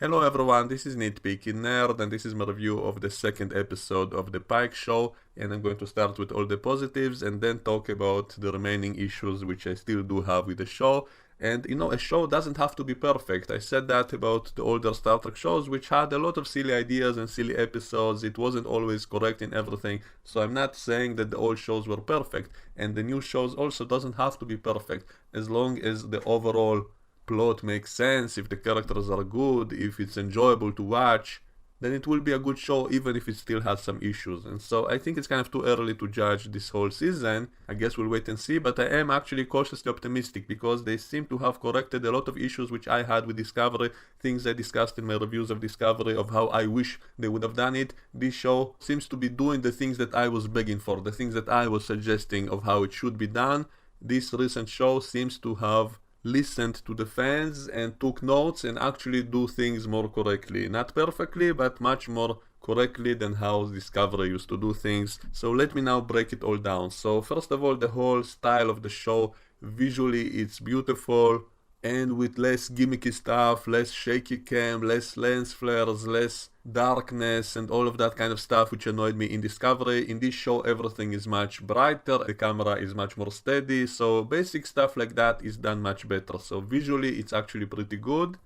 Hello everyone, this is Nitpicking Nerd and this is my review of the second episode of the Pike Show, and I'm going to start with all the positives and then talk about the remaining issues which I still do have with the show. And a show doesn't have to be perfect. I said that about the older Star Trek shows which had a lot of silly ideas and silly episodes. It wasn't always correct in everything, so I'm not saying that the old shows were perfect, and the new shows also doesn't have to be perfect as long as the overall plot makes sense, if the characters are good, if it's enjoyable to watch, then it will be a good show even if it still has some issues. And so I think it's kind of too early to judge this whole season. I guess we'll wait and see, but I am actually cautiously optimistic because they seem to have corrected a lot of issues which I had with Discovery, things I discussed in my reviews of Discovery of how I wish they would have done it. This show seems to be doing the things that I was begging for, the things that I was suggesting of how it should be done. This recent show seems to have listened to the fans and took notes and actually do things more correctly. Not perfectly, but much more correctly than how Discovery used to do things. So let me now break it all down. So first of all, the whole style of the show, visually it's beautiful and with less gimmicky stuff, less shaky cam, less lens flares, less darkness and all of that kind of stuff which annoyed me in Discovery. In this show everything is much brighter, the camera is much more steady, so basic stuff like that is done much better. So visually it's actually pretty good.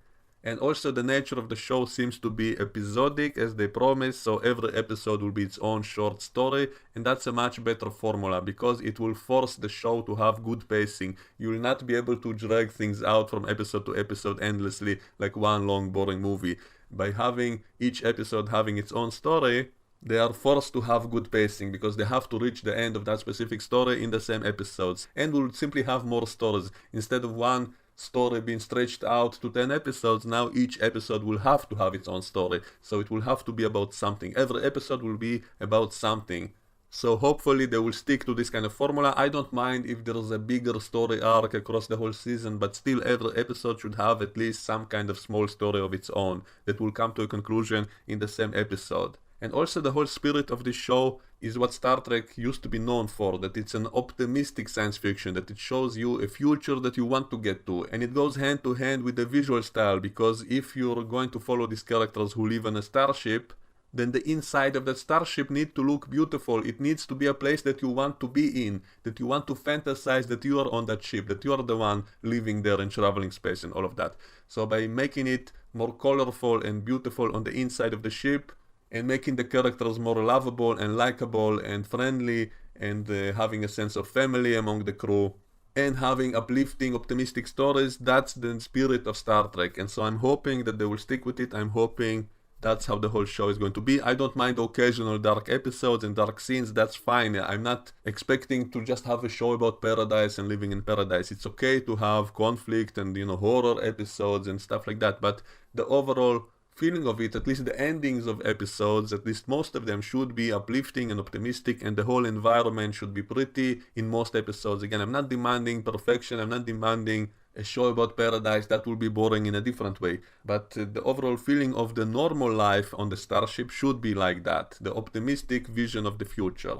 And also the nature of the show seems to be episodic as they promised, so every episode will be its own short story, and that's a much better formula because it will force the show to have good pacing. You will not be able to drag things out from episode to episode endlessly like one long boring movie. By having each episode having its own story, they are forced to have good pacing because they have to reach the end of that specific story in the same episodes, and will simply have more stories. Instead of one story being stretched out to 10 episodes, now each episode will have to have its own story, so it will have to be about something. Every episode will be about something. So hopefully they will stick to this kind of formula. I don't mind if there's a bigger story arc across the whole season, but still every episode should have at least some kind of small story of its own that will come to a conclusion in the same episode. And also the whole spirit of this show is what Star Trek used to be known for, that it's an optimistic science fiction, that it shows you a future that you want to get to, and it goes hand to hand with the visual style, because if you're going to follow these characters who live on a starship, then the inside of that starship needs to look beautiful. It needs to be a place that you want to be in, that you want to fantasize that you are on that ship, that you are the one living there and traveling space and all of that. So by making it more colorful and beautiful on the inside of the ship, and making the characters more lovable and likable and friendly, and having a sense of family among the crew, and having uplifting, optimistic stories, that's the spirit of Star Trek. And so I'm hoping that they will stick with it. I'm hoping that's how the whole show is going to be. I don't mind occasional dark episodes and dark scenes, that's fine. I'm not expecting to just have a show about paradise and living in paradise. It's okay to have conflict and, horror episodes and stuff like that, but the overall feeling of it, at least the endings of episodes, at least most of them, should be uplifting and optimistic, and the whole environment should be pretty in most episodes. Again, I'm not demanding perfection, I'm not demanding a show about paradise, that will be boring in a different way, but the overall feeling of the normal life on the starship should be like that, the optimistic vision of the future.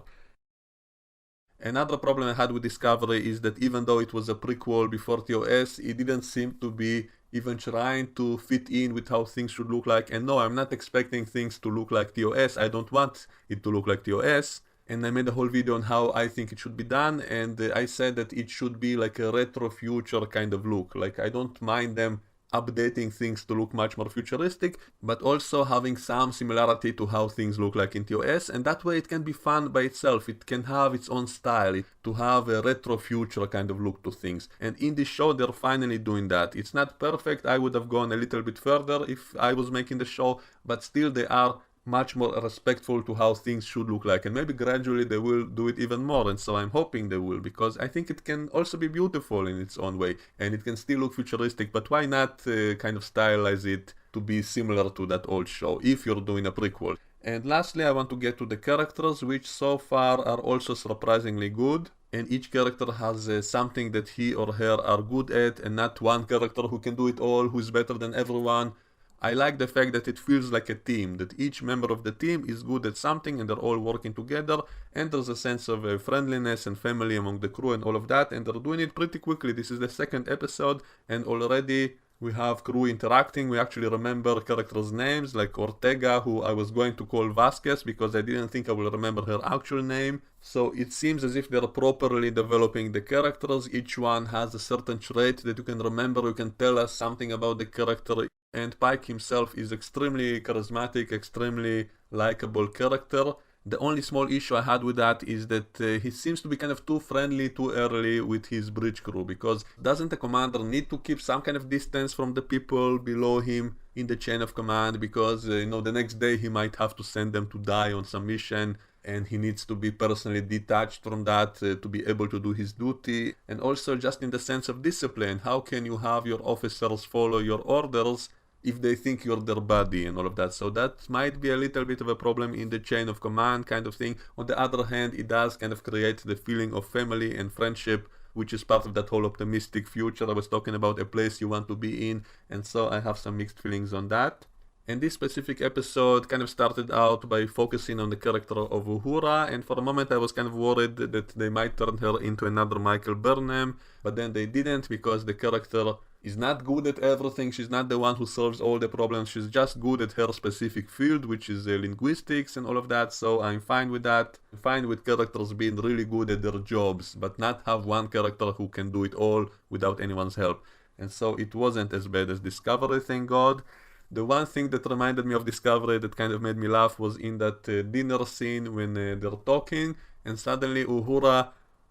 Another problem I had with Discovery is that even though it was a prequel before TOS, it didn't seem to be even trying to fit in with how things should look like. And no, I'm not expecting things to look like TOS. I don't want it to look like TOS. And I made a whole video on how I think it should be done, and I said that it should be like a retro future kind of look. Like, I don't mind them updating things to look much more futuristic, but also having some similarity to how things look like in TOS, and that way it can be fun by itself. It can have its own style, to have a retro future kind of look to things. And in this show they're finally doing that. It's not perfect, I would have gone a little bit further if I was making the show, but still they are much more respectful to how things should look like, and maybe gradually they will do it even more, and so I'm hoping they will, because I think it can also be beautiful in its own way, and it can still look futuristic, but why not kind of stylize it to be similar to that old show, if you're doing a prequel. And lastly, I want to get to the characters, which so far are also surprisingly good, and each character has something that he or her are good at, and not one character who can do it all, who's better than everyone. I like the fact that it feels like a team, that each member of the team is good at something and they're all working together, and there's a sense of friendliness and family among the crew and all of that, and they're doing it pretty quickly. This is the second episode and already We have crew interacting. We actually remember characters' names like Ortega, who I was going to call Vasquez because I didn't think I will remember her actual name. So it seems as if they're properly developing the characters. Each one has a certain trait that you can remember, you can tell us something about the character. And Pike himself is extremely charismatic, extremely likable character. The only small issue I had with that is that he seems to be kind of too friendly too early with his bridge crew, because doesn't the commander need to keep some kind of distance from the people below him in the chain of command, because the next day he might have to send them to die on some mission, and he needs to be personally detached from that to be able to do his duty. And also just in the sense of discipline, how can you have your officers follow your orders if they think you're their buddy and all of that? So that might be a little bit of a problem in the chain of command kind of thing. On the other hand, it does kind of create the feeling of family and friendship, which is part of that whole optimistic future I was talking about, a place you want to be in. And so I have some mixed feelings on that. And this specific episode kind of started out by focusing on the character of Uhura, and for a moment I was kind of worried that they might turn her into another Michael Burnham, but then they didn't, because the character is not good at everything. She's not the one who solves all the problems. She's just good at her specific field, which is linguistics and all of that. So I'm fine with that. I'm fine with characters being really good at their jobs, but not have one character who can do it all without anyone's help. And so it wasn't as bad as Discovery, thank God. The one thing that reminded me of Discovery that kind of made me laugh was in that dinner scene when they're talking, and suddenly Uhura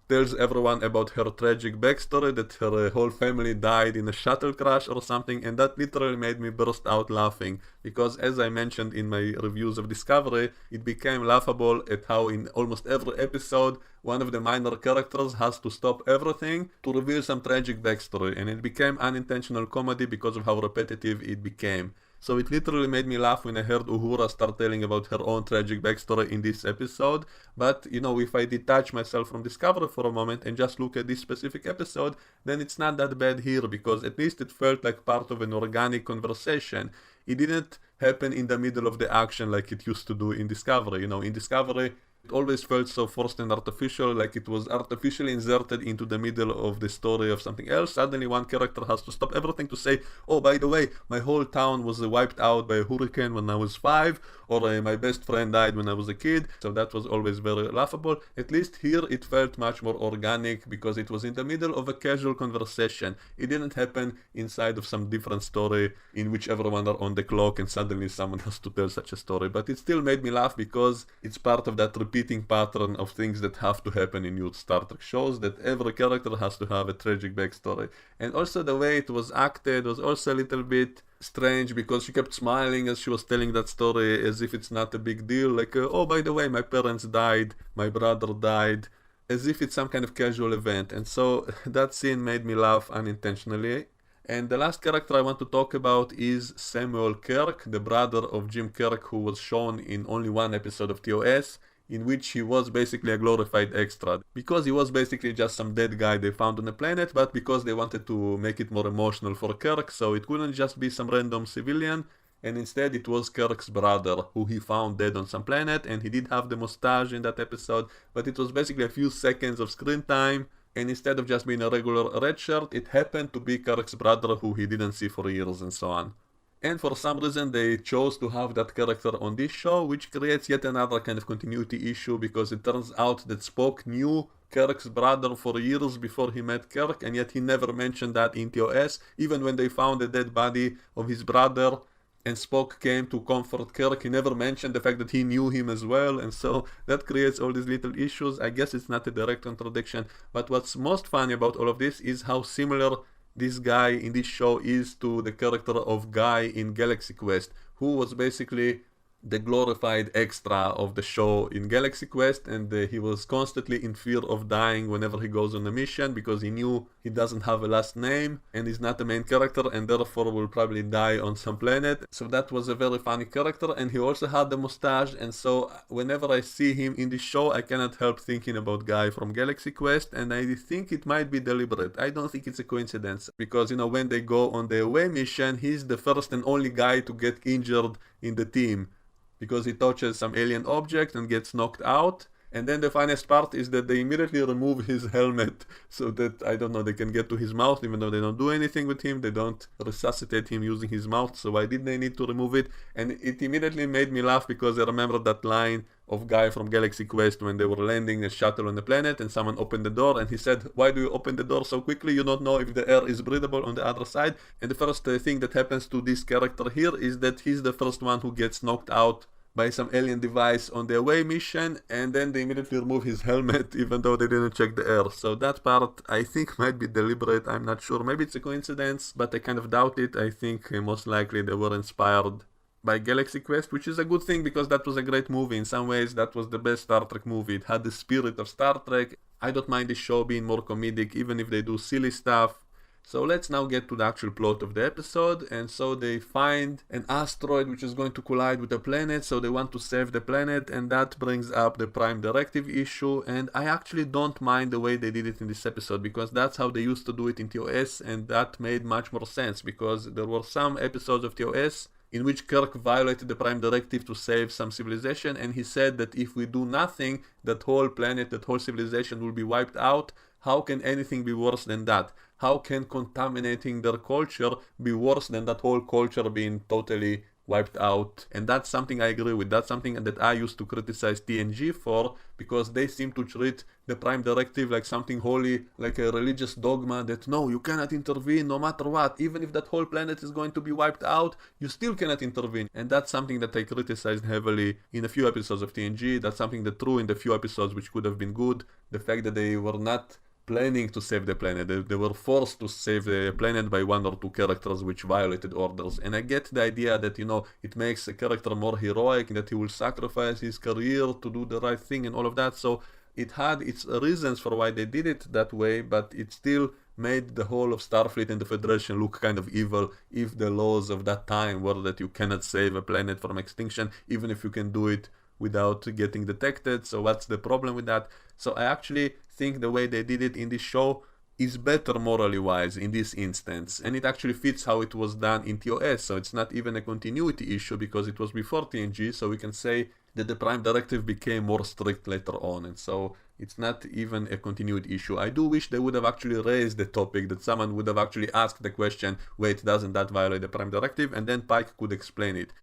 tells everyone about her tragic backstory, that her whole family died in a shuttle crash or something, and that literally made me burst out laughing, because as I mentioned in my reviews of Discovery, it became laughable at how in almost every episode one of the minor characters has to stop everything to reveal some tragic backstory, and it became unintentional comedy because of how repetitive it became. So it literally made me laugh when I heard Uhura start telling about her own tragic backstory in this episode. But, if I detach myself from Discovery for a moment and just look at this specific episode, then it's not that bad here, because at least it felt like part of an organic conversation. It didn't happen in the middle of the action like it used to do in Discovery. In Discovery, it always felt so forced and artificial, like it was artificially inserted into the middle of the story of something else. Suddenly one character has to stop everything to say, oh, by the way, my whole town was wiped out by a hurricane when I was 5, or my best friend died when I was a kid. So that was always very laughable. At least here it felt much more organic, because it was in the middle of a casual conversation. It didn't happen inside of some different story in which everyone are on the clock and suddenly someone has to tell such a story. But it still made me laugh, because it's part of that repeating pattern of things that have to happen in new Star Trek shows, that every character has to have a tragic backstory. And also the way it was acted was also a little bit strange, because she kept smiling as she was telling that story as if it's not a big deal, like, oh, by the way, my parents died, my brother died, as if it's some kind of casual event. And so that scene made me laugh unintentionally. And the last character I want to talk about is Samuel Kirk, the brother of Jim Kirk, who was shown in only one episode of TOS, in which he was basically a glorified extra, because he was basically just some dead guy they found on a planet, but because they wanted to make it more emotional for Kirk, so it couldn't just be some random civilian, and instead it was Kirk's brother, who he found dead on some planet, and he did have the mustache in that episode, but it was basically a few seconds of screen time, and instead of just being a regular red shirt, it happened to be Kirk's brother, who he didn't see for years and so on. And for some reason they chose to have that character on this show, which creates yet another kind of continuity issue, because it turns out that Spock knew Kirk's brother for years before he met Kirk, and yet he never mentioned that in TOS, even when they found the dead body of his brother and Spock came to comfort Kirk, he never mentioned the fact that he knew him as well, and so that creates all these little issues. I guess it's not a direct contradiction, but what's most funny about all of this is how similar this guy in this show is to the character of Guy in Galaxy Quest, who was basically the glorified extra of the show in Galaxy Quest, and he was constantly in fear of dying whenever he goes on a mission, because he knew he doesn't have a last name and is not the main character, and therefore will probably die on some planet. So that was a very funny character, and he also had the mustache, and so whenever I see him in this show, I cannot help thinking about Guy from Galaxy Quest, and I think it might be deliberate. I don't think it's a coincidence, because when they go on the away mission, he's the first and only guy to get injured in the team, because he touches some alien object and gets knocked out. And then the funniest part is that they immediately remove his helmet so that, I don't know, they can get to his mouth even though they don't do anything with him. They don't resuscitate him using his mouth. So why did they need to remove it? And it immediately made me laugh because I remember that line of guy from Galaxy Quest when they were landing a shuttle on the planet and someone opened the door and he said, why do you open the door so quickly? You don't know if the air is breathable on the other side. And the first thing that happens to this character here is that he's the first one who gets knocked out by some alien device on the away mission, and then they immediately remove his helmet even though they didn't check the air. So that part I think might be deliberate, I'm not sure. Maybe it's a coincidence, but I kind of doubt it. I think most likely they were inspired by Galaxy Quest, which is a good thing because that was a great movie. In some ways that was the best Star Trek movie. It had the spirit of Star Trek. I don't mind the show being more comedic even if they do silly stuff. So let's now get to the actual plot of the episode. And so they find an asteroid which is going to collide with a planet, so they want to save the planet, and that brings up the Prime Directive issue. And I actually don't mind the way they did it in this episode because that's how they used to do it in TOS, and that made much more sense because there were some episodes of TOS in which Kirk violated the Prime Directive to save some civilization, and he said that if we do nothing, that whole planet, that whole civilization will be wiped out. How can anything be worse than that? How can contaminating their culture be worse than that whole culture being totally wiped out? And that's something I agree with. That's something that I used to criticize TNG for, because they seem to treat the Prime Directive like something holy, like a religious dogma that no, you cannot intervene no matter what. Even if that whole planet is going to be wiped out, you still cannot intervene. And that's something that I criticized heavily in a few episodes of TNG. That's something that threw in the few episodes which could have been good. The fact that they were not planning to save the planet. They were forced to save the planet by one or two characters which violated orders. And I get the idea that, you know, it makes a character more heroic, that he will sacrifice his career to do the right thing and all of that. So it had its reasons for why they did it that way, but it still made the whole of Starfleet and the Federation look kind of evil if the laws of that time were that you cannot save a planet from extinction, even if you can do it without getting detected. So what's the problem with that? So I actually think the way they did it in this show is better morally wise in this instance, and it actually fits how it was done in TOS. So it's not even a continuity issue because it was before TNG, so we can say that the Prime Directive became more strict later on, and so it's not even a continuity issue. I do wish they would have actually raised the topic, that someone would have actually asked the question, wait, doesn't that violate the Prime Directive? And then Pike could explain it.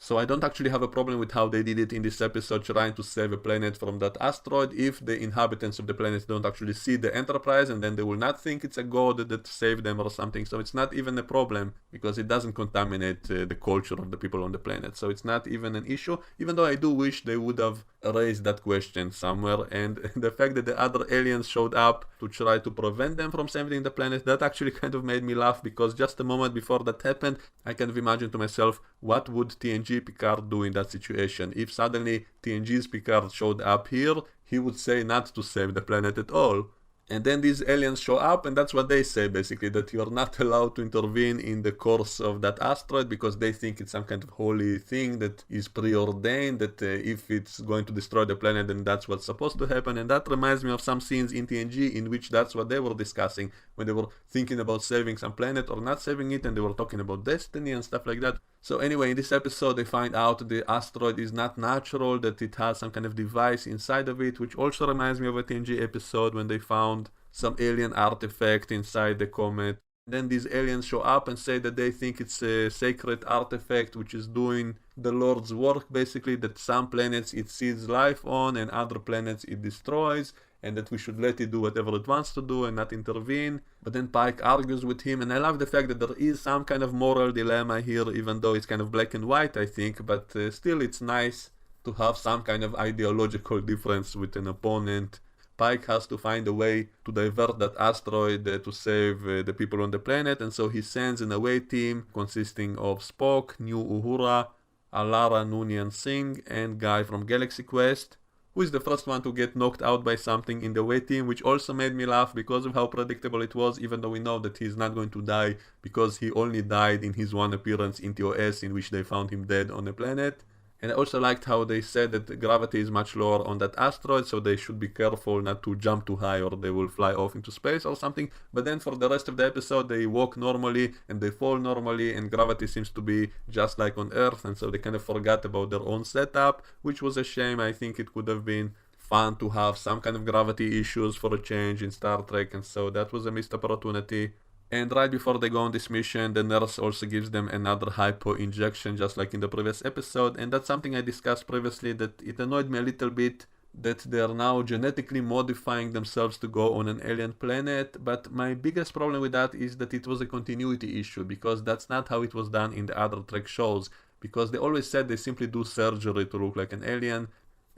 So I don't actually have a problem with how they did it in this episode, trying to save a planet from that asteroid, if the inhabitants of the planet don't actually see the Enterprise, and then they will not think it's a god that saved them or something. So it's not even a problem because it doesn't contaminate the culture of the people on the planet. So it's not even an issue, even though I do wish they would have raised that question somewhere. And the fact that the other aliens showed up to try to prevent them from saving the planet, that actually kind of made me laugh, because just a moment before that happened, I kind of imagined to myself, what would TNG Picard do in that situation? If suddenly TNG's Picard showed up here, he would say not to save the planet at all. And then these aliens show up, and that's what they say, basically, that you are not allowed to intervene in the course of that asteroid because they think it's some kind of holy thing that is preordained, that if it's going to destroy the planet, then that's what's supposed to happen. And that reminds me of some scenes in TNG in which that's what they were discussing when they were thinking about saving some planet or not saving it, and they were talking about destiny and stuff like that. So anyway, in this episode they find out the asteroid is not natural, that it has some kind of device inside of it, which also reminds me of a TNG episode when they found some alien artifact inside the comet. Then these aliens show up and say that they think it's a sacred artifact which is doing the Lord's work, basically, that some planets it seeds life on and other planets it destroys, and that we should let it do whatever it wants to do and not intervene. But then Pike argues with him, and I love the fact that there is some kind of moral dilemma here, even though it's kind of black and white, I think, but still it's nice to have some kind of ideological difference with an opponent. Pike has to find a way to divert that asteroid to save the people on the planet, and so he sends an away team consisting of Spock, New Uhura, Alara Noonien Singh, and Guy from Galaxy Quest, who is the first one to get knocked out by something in the away team, which also made me laugh because of how predictable it was, even though we know that he's not going to die because he only died in his one appearance in TOS in which they found him dead on a planet. And I also liked how they said that the gravity is much lower on that asteroid, so they should be careful not to jump too high or they will fly off into space or something. But then for the rest of the episode, they walk normally and they fall normally, and gravity seems to be just like on Earth, and so they kind of forgot about their own setup, which was a shame. I think it could have been fun to have some kind of gravity issues for a change in Star Trek, and so that was a missed opportunity. And right before they go on this mission, the nurse also gives them another hypo injection, just like in the previous episode. And that's something I discussed previously, that it annoyed me a little bit that they are now genetically modifying themselves to go on an alien planet. But my biggest problem with that is that it was a continuity issue, because that's not how it was done in the other Trek shows. Because they always said they simply do surgery to look like an alien.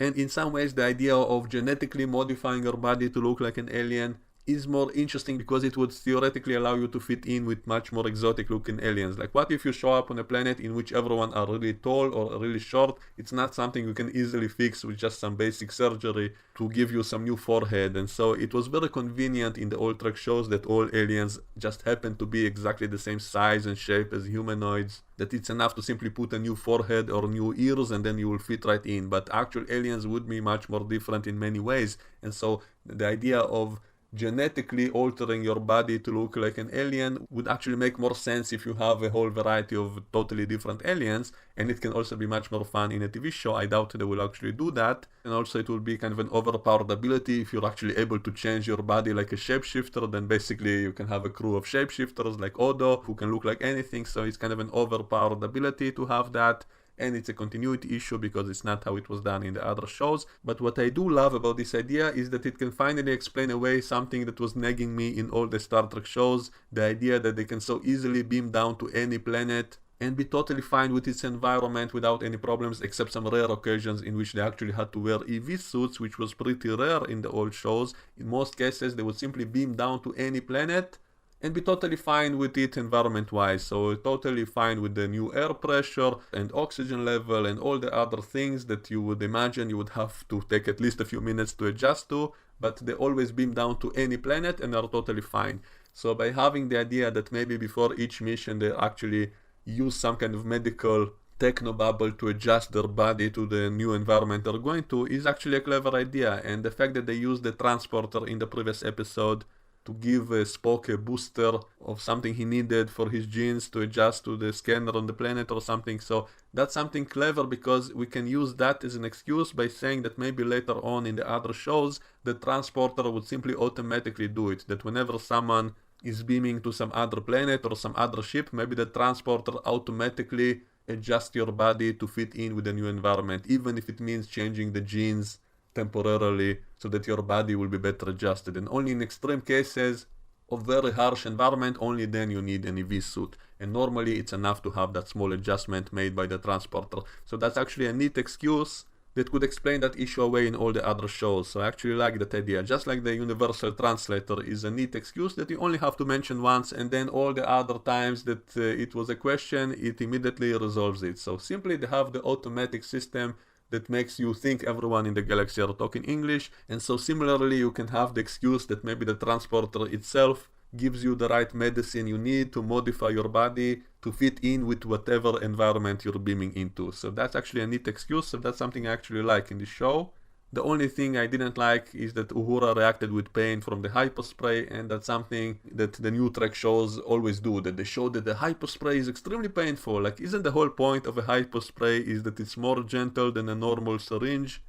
And in some ways, the idea of genetically modifying your body to look like an alien is more interesting, because it would theoretically allow you to fit in with much more exotic looking aliens. Like, what if you show up on a planet in which everyone are really tall or really short? It's not something you can easily fix with just some basic surgery to give you some new forehead. And so it was very convenient in the old Trek shows that all aliens just happen to be exactly the same size and shape as humanoids, that it's enough to simply put a new forehead or new ears and then you will fit right in. But actual aliens would be much more different in many ways. And so the idea of genetically altering your body to look like an alien would actually make more sense if you have a whole variety of totally different aliens, and it can also be much more fun in a TV show. I doubt they will actually do that, and also it will be kind of an overpowered ability. If you're actually able to change your body like a shapeshifter, then basically you can have a crew of shapeshifters like Odo who can look like anything, so it's kind of an overpowered ability to have that. And it's a continuity issue because it's not how it was done in the other shows. But what I do love about this idea is that it can finally explain away something that was nagging me in all the Star Trek shows, the idea that they can so easily beam down to any planet and be totally fine with its environment without any problems, except some rare occasions in which they actually had to wear EV suits, which was pretty rare in the old shows. In most cases, they would simply beam down to any planet and be totally fine with it environment-wise. So totally fine with the new air pressure and oxygen level and all the other things that you would imagine you would have to take at least a few minutes to adjust to, but they always beam down to any planet and are totally fine. So by having the idea that maybe before each mission they actually use some kind of medical technobubble to adjust their body to the new environment they're going to is actually a clever idea. And the fact that they used the transporter in the previous episode to give Spock a booster of something he needed for his genes to adjust to the scanner on the planet or something. So that's something clever, because we can use that as an excuse by saying that maybe later on in the other shows the transporter would simply automatically do it. That whenever someone is beaming to some other planet or some other ship, maybe the transporter automatically adjusts your body to fit in with the new environment, even if it means changing the genes temporarily so that your body will be better adjusted. And only in extreme cases of very harsh environment, only then you need an EV suit. And normally it's enough to have that small adjustment made by the transporter. So that's actually a neat excuse that could explain that issue away in all the other shows. So I actually like that idea. Just like the universal translator is a neat excuse that you only have to mention once, and then all the other times that it was a question, it immediately resolves it. So simply they have the automatic system that makes you think everyone in the galaxy are talking English. And so similarly you can have the excuse that maybe the transporter itself gives you the right medicine you need to modify your body to fit in with whatever environment you're beaming into. So that's actually a neat excuse, so that's something I actually like in the show. The only thing I didn't like is that Uhura reacted with pain from the hyperspray, and that's something that the new Trek shows always do, that they show that the hyperspray is extremely painful. Like, isn't the whole point of a hyperspray is that it's more gentle than a normal syringe?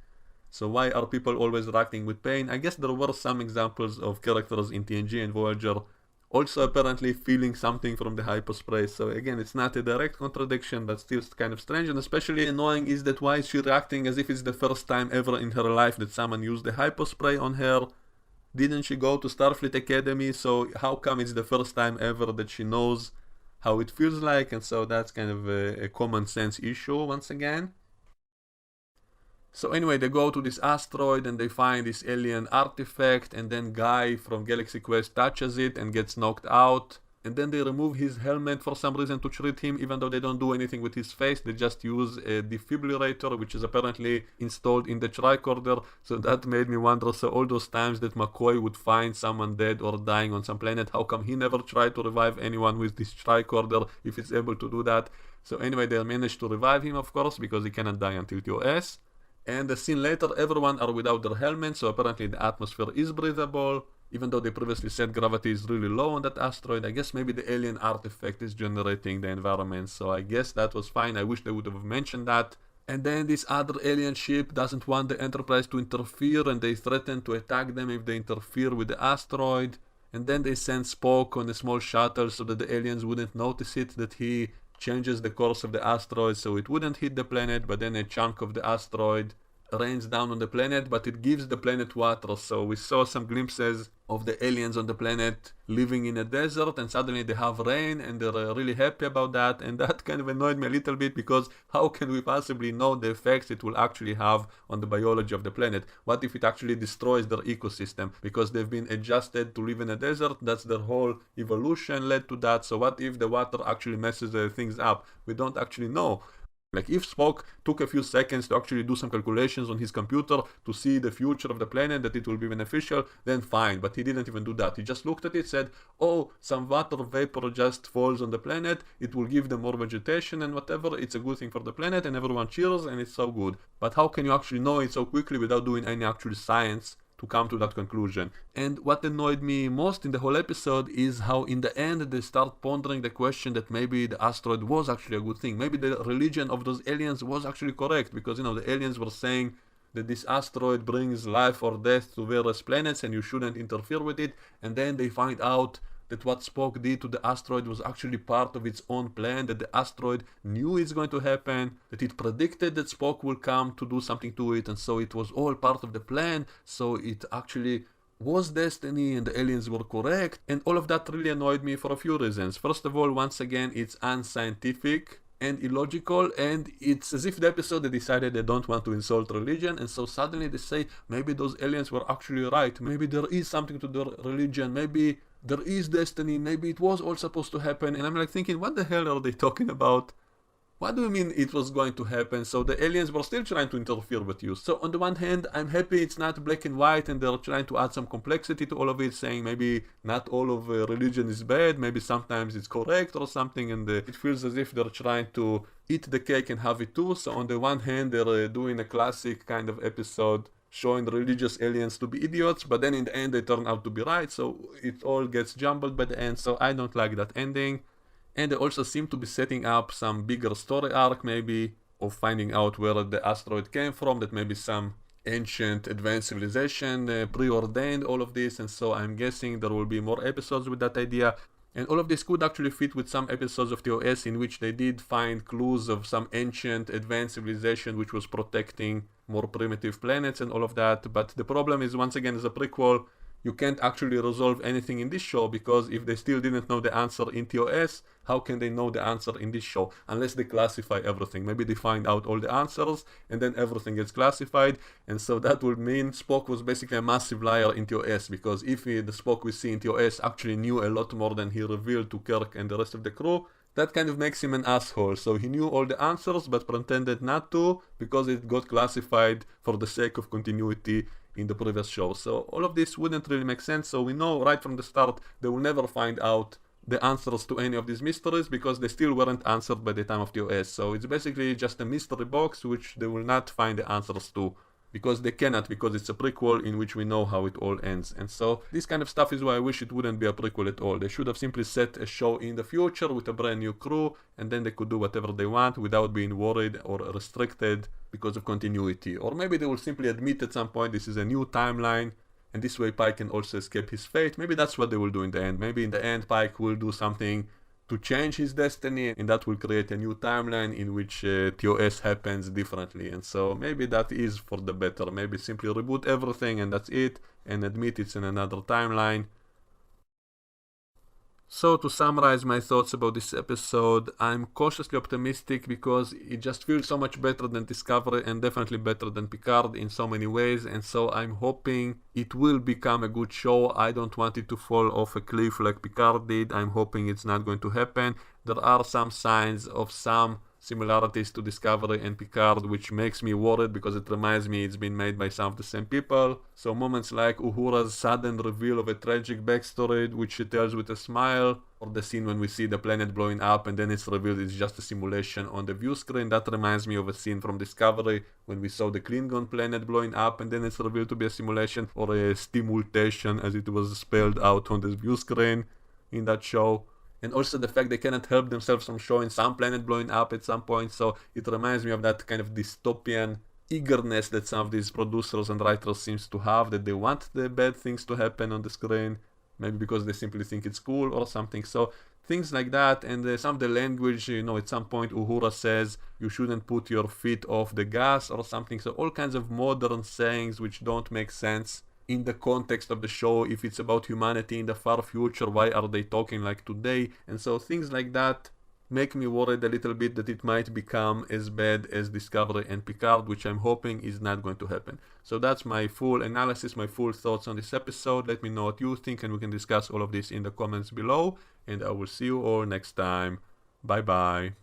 So why are people always reacting with pain? I guess there were some examples of characters in TNG and Voyager also apparently feeling something from the hyperspray. So again, it's not a direct contradiction, but still kind of strange. And especially annoying is that why is she reacting as if it's the first time ever in her life that someone used the hyperspray on her? Didn't she go to Starfleet Academy? So how come it's the first time ever that she knows how it feels like? And so that's kind of a common sense issue once again. So anyway, they go to this asteroid and they find this alien artifact, and then Guy from Galaxy Quest touches it and gets knocked out. and then they remove his helmet for some reason to treat him, even though they don't do anything with his face. They just use a defibrillator, which is apparently installed in the tricorder. So that made me wonder, so all those times that McCoy would find someone dead or dying on some planet, how come he never tried to revive anyone with this tricorder if he's able to do that? So anyway, they managed to revive him, of course, because he cannot die until TOS. And the scene later, everyone are without their helmets, so apparently the atmosphere is breathable, even though they previously said gravity is really low on that asteroid. I guess maybe the alien artifact is generating the environment, so I guess that was fine. I wish they would have mentioned that. And then this other alien ship doesn't want the Enterprise to interfere, and they threaten to attack them if they interfere with the asteroid. And then they send Spock on a small shuttle so that the aliens wouldn't notice it, that he changes the course of the asteroid so it wouldn't hit the planet, but then a chunk of the asteroid rains down on the planet, but it gives the planet water. So we saw some glimpses of the aliens on the planet living in a desert, and suddenly they have rain and they're really happy about that. And that kind of annoyed me a little bit, because how can we possibly know the effects it will actually have on the biology of the planet? What if it actually destroys their ecosystem? Because they've been adjusted to live in a desert, that's their whole evolution led to that. So what if the water actually messes things up? We don't actually know. Like, if Spock took a few seconds to actually do some calculations on his computer to see the future of the planet, that it will be beneficial, then fine. But he didn't even do that. He just looked at it, said, oh, some water vapor just falls on the planet, it will give them more vegetation and whatever, it's a good thing for the planet, and everyone cheers, and it's so good. But how can you actually know it so quickly without doing any actual science to come to that conclusion? And what annoyed me most in the whole episode is how in the end they start pondering the question that maybe the asteroid was actually a good thing. Maybe the religion of those aliens was actually correct, because, you know, the aliens were saying that this asteroid brings life or death to various planets and you shouldn't interfere with it. And then they find out that what Spock did to the asteroid was actually part of its own plan, that the asteroid knew it's going to happen, that it predicted that Spock will come to do something to it, and so it was all part of the plan, so it actually was destiny and the aliens were correct. And all of that really annoyed me for a few reasons. First of all, once again, it's unscientific and illogical, and it's as if the episode they decided they don't want to insult religion, and so suddenly they say maybe those aliens were actually right, maybe there is something to their religion, maybe there is destiny, maybe it was all supposed to happen. And I'm like thinking, what the hell are they talking about? What do you mean it was going to happen? So the aliens were still trying to interfere with you. So on the one hand, I'm happy it's not black and white, and they're trying to add some complexity to all of it, saying maybe not all of religion is bad, maybe sometimes it's correct or something, and it feels as if they're trying to eat the cake and have it too. So on the one hand, they're doing a classic kind of episode showing religious aliens to be idiots, but then in the end they turn out to be right, so it all gets jumbled by the end. So I don't like that ending. And they also seem to be setting up some bigger story arc, maybe, of finding out where the asteroid came from, that maybe some ancient advanced civilization preordained all of this, and so I'm guessing there will be more episodes with that idea. And all of this could actually fit with some episodes of TOS in which they did find clues of some ancient advanced civilization which was protecting more primitive planets and all of that. But the problem is, once again, as a prequel, you can't actually resolve anything in this show, because if they still didn't know the answer in TOS, how can they know the answer in this show? Unless they classify everything. Maybe they find out all the answers and then everything gets classified, and so that would mean Spock was basically a massive liar in TOS, because if the Spock we see in TOS actually knew a lot more than he revealed to Kirk and the rest of the crew, that kind of makes him an asshole. So he knew all the answers but pretended not to, because it got classified for the sake of continuity in the previous show. So all of this wouldn't really make sense. So we know right from the start they will never find out the answers to any of these mysteries, because they still weren't answered by the time of TOS. So it's basically just a mystery box which they will not find the answers to, because they cannot, because it's a prequel in which we know how it all ends. And so this kind of stuff is why I wish it wouldn't be a prequel at all. They should have simply set a show in the future with a brand new crew, and then they could do whatever they want without being worried or restricted because of continuity. Or maybe they will simply admit at some point this is a new timeline, and this way Pike can also escape his fate. Maybe that's what they will do in the end. Maybe in the end Pike will do something to change his destiny, and that will create a new timeline in which TOS happens differently. And so maybe that is for the better. Maybe simply reboot everything and that's it, and admit it's in another timeline. So to summarize my thoughts about this episode, I'm cautiously optimistic because it just feels so much better than Discovery and definitely better than Picard in so many ways, and so I'm hoping it will become a good show. I don't want it to fall off a cliff like Picard did. I'm hoping it's not going to happen. There are some signs of some similarities to Discovery and Picard, which makes me worried because it reminds me it's been made by some of the same people. So moments like Uhura's sudden reveal of a tragic backstory, which she tells with a smile, or the scene when we see the planet blowing up and then it's revealed it's just a simulation on the view screen, that reminds me of a scene from Discovery when we saw the Klingon planet blowing up and then it's revealed to be a simulation, or a stimulation as it was spelled out on the view screen in that show. And also the fact they cannot help themselves from showing some planet blowing up at some point, so it reminds me of that kind of dystopian eagerness that some of these producers and writers seems to have, that they want the bad things to happen on the screen, maybe because they simply think it's cool or something. So things like that, and some of the language, at some point Uhura says you shouldn't put your feet off the gas or something, so all kinds of modern sayings which don't make sense in the context of the show. If it's about humanity in the far future, why are they talking like today? And so things like that make me worried a little bit that it might become as bad as Discovery and Picard, which I'm hoping is not going to happen. So that's my full analysis, my full thoughts on this episode. Let me know what you think and we can discuss all of this in the comments below, and I will see you all next time. Bye bye.